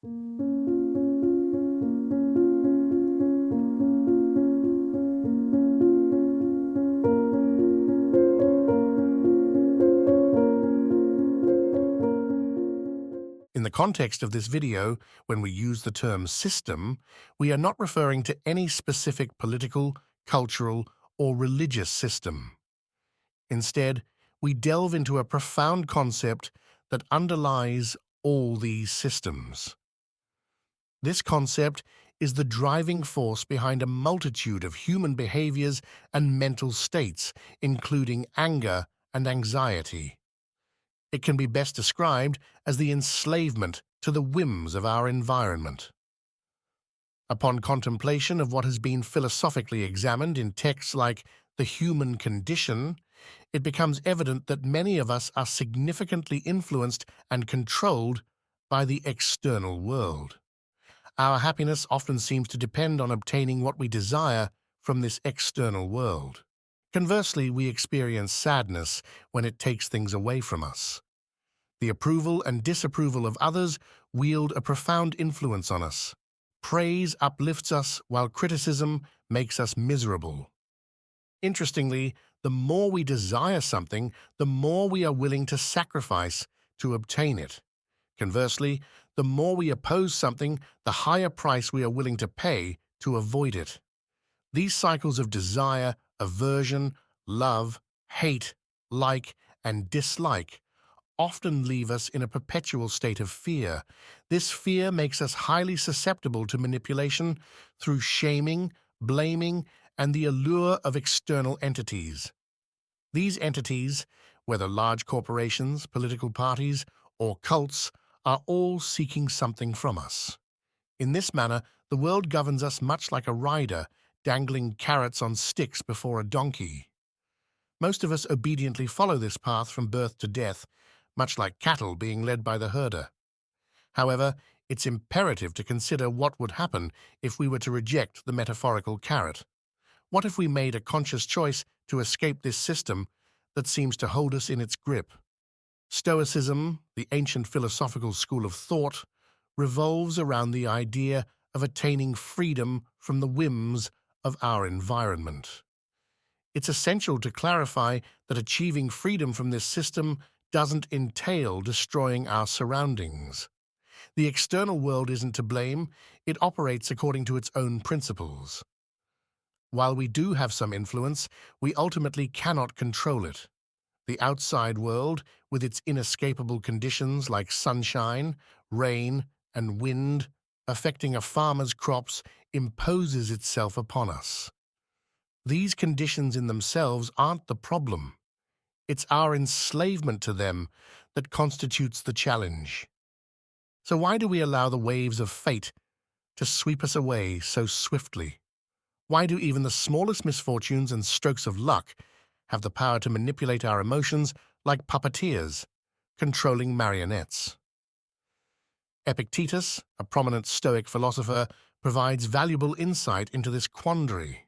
In the context of this video, when we use the term system, we are not referring to any specific political, cultural, or religious system. Instead, we delve into a profound concept that underlies all these systems. This concept is the driving force behind a multitude of human behaviors and mental states, including anger and anxiety. It can be best described as the enslavement to the whims of our environment. Upon contemplation of what has been philosophically examined in texts like The Human Condition, it becomes evident that many of us are significantly influenced and controlled by the external world. Our happiness often seems to depend on obtaining what we desire from this external world. Conversely, we experience sadness when it takes things away from us. The approval and disapproval of others wield a profound influence on us. Praise uplifts us, while criticism makes us miserable. Interestingly, the more we desire something, the more we are willing to sacrifice to obtain it. Conversely, the more we oppose something, the higher price we are willing to pay to avoid it. These cycles of desire, aversion, love, hate, like, and dislike often leave us in a perpetual state of fear. This fear makes us highly susceptible to manipulation through shaming, blaming, and the allure of external entities. These entities, whether large corporations, political parties, or cults, are all seeking something from us. In this manner, the world governs us much like a rider dangling carrots on sticks before a donkey. Most of us obediently follow this path from birth to death, much like cattle being led by the herder. However, it's imperative to consider what would happen if we were to reject the metaphorical carrot. What if we made a conscious choice to escape this system that seems to hold us in its grip? Stoicism, the ancient philosophical school of thought, revolves around the idea of attaining freedom from the whims of our environment. It's essential to clarify that achieving freedom from this system doesn't entail destroying our surroundings. The external world isn't to blame, it operates according to its own principles. While we do have some influence, we ultimately cannot control it. The outside world, with its inescapable conditions like sunshine, rain, and wind, affecting a farmer's crops, imposes itself upon us. These conditions in themselves aren't the problem. It's our enslavement to them that constitutes the challenge. So why do we allow the waves of fate to sweep us away so swiftly? Why do even the smallest misfortunes and strokes of luck have the power to manipulate our emotions like puppeteers, controlling marionettes? Epictetus, a prominent Stoic philosopher, provides valuable insight into this quandary.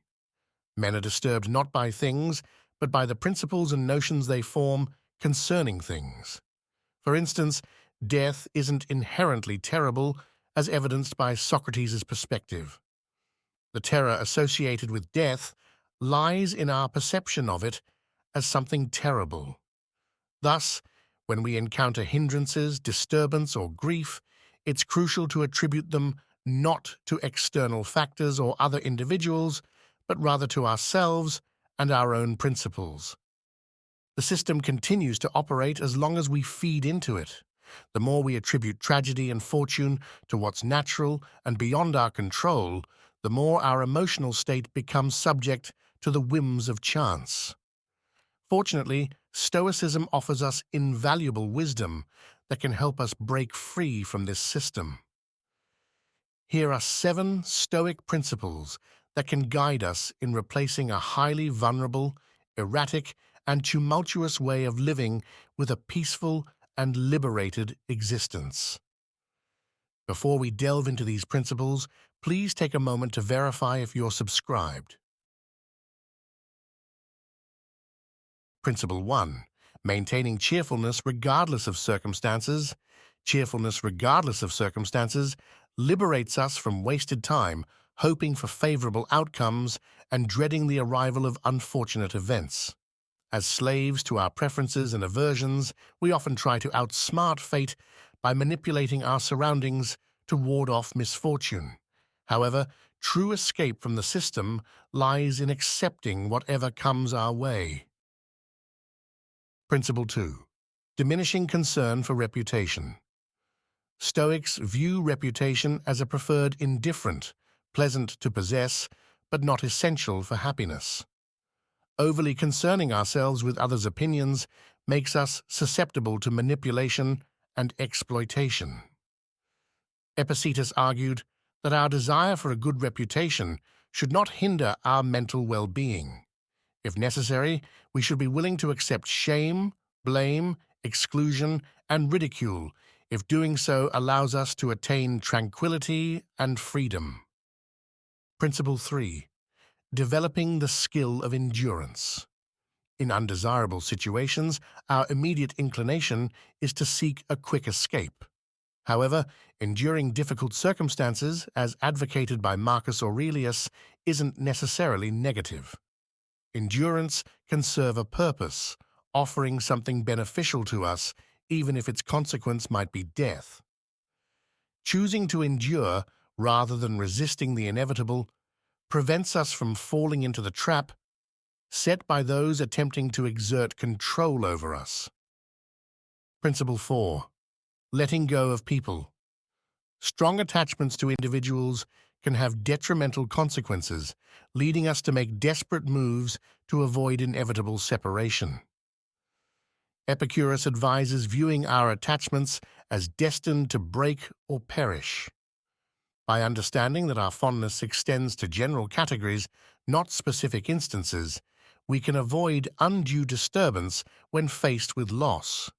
Men are disturbed not by things, but by the principles and notions they form concerning things. For instance, death isn't inherently terrible, as evidenced by Socrates' perspective. The terror associated with death lies in our perception of it as something terrible. Thus, when we encounter hindrances, disturbance, or grief, it's crucial to attribute them not to external factors or other individuals, but rather to ourselves and our own principles. The system continues to operate as long as we feed into it. The more we attribute tragedy and fortune to what's natural and beyond our control, the more our emotional state becomes subject to the whims of chance. Fortunately, Stoicism offers us invaluable wisdom that can help us break free from this system. Here are 7 Stoic principles that can guide us in replacing a highly vulnerable, erratic, and tumultuous way of living with a peaceful and liberated existence. Before we delve into these principles, please take a moment to verify if you're subscribed. Principle 1. Maintaining cheerfulness regardless of circumstances. Cheerfulness, regardless of circumstances, liberates us from wasted time, hoping for favorable outcomes and dreading the arrival of unfortunate events. As slaves to our preferences and aversions, we often try to outsmart fate by manipulating our surroundings to ward off misfortune. However, true escape from the system lies in accepting whatever comes our way. Principle 2. Diminishing concern for reputation. Stoics view reputation as a preferred indifferent, pleasant to possess, but not essential for happiness. Overly concerning ourselves with others' opinions makes us susceptible to manipulation and exploitation. Epictetus argued that our desire for a good reputation should not hinder our mental well-being. If necessary, we should be willing to accept shame, blame, exclusion, and ridicule if doing so allows us to attain tranquility and freedom. Principle 3. Developing the skill of endurance. In undesirable situations, our immediate inclination is to seek a quick escape. However, enduring difficult circumstances, as advocated by Marcus Aurelius, isn't necessarily negative. Endurance can serve a purpose, offering something beneficial to us, even if its consequence might be death. Choosing to endure rather than resisting the inevitable prevents us from falling into the trap set by those attempting to exert control over us. Principle 4. Letting go of people. Strong attachments to individuals can have detrimental consequences, leading us to make desperate moves to avoid inevitable separation. Epicurus advises viewing our attachments as destined to break or perish. By understanding that our fondness extends to general categories, not specific instances, we can avoid undue disturbance when faced with loss.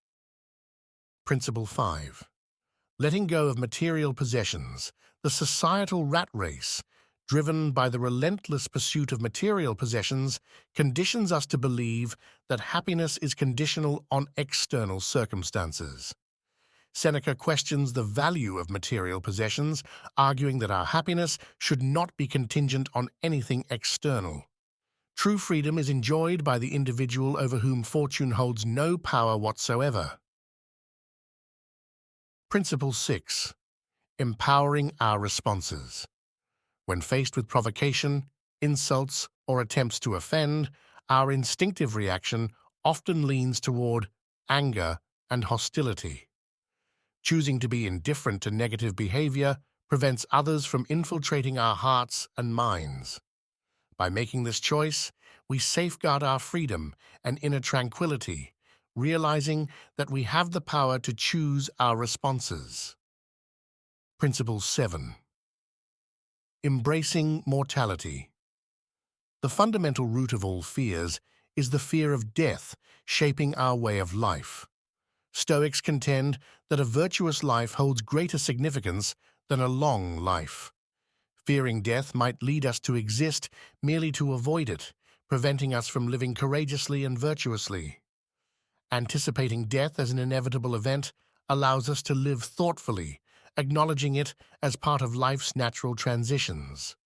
Principle 5. Letting go of material possessions. The societal rat race, driven by the relentless pursuit of material possessions, conditions us to believe that happiness is conditional on external circumstances. Seneca questions the value of material possessions, arguing that our happiness should not be contingent on anything external. True freedom is enjoyed by the individual over whom fortune holds no power whatsoever. Principle 6. Empowering our responses. When faced with provocation, insults, or attempts to offend, our instinctive reaction often leans toward anger and hostility. Choosing to be indifferent to negative behavior prevents others from infiltrating our hearts and minds. By making this choice, we safeguard our freedom and inner tranquility, realizing that we have the power to choose our responses. Principle 7. Embracing mortality. The fundamental root of all fears is the fear of death shaping our way of life. Stoics contend that a virtuous life holds greater significance than a long life. Fearing death might lead us to exist merely to avoid it, preventing us from living courageously and virtuously. Anticipating death as an inevitable event allows us to live thoughtfully, acknowledging it as part of life's natural transitions.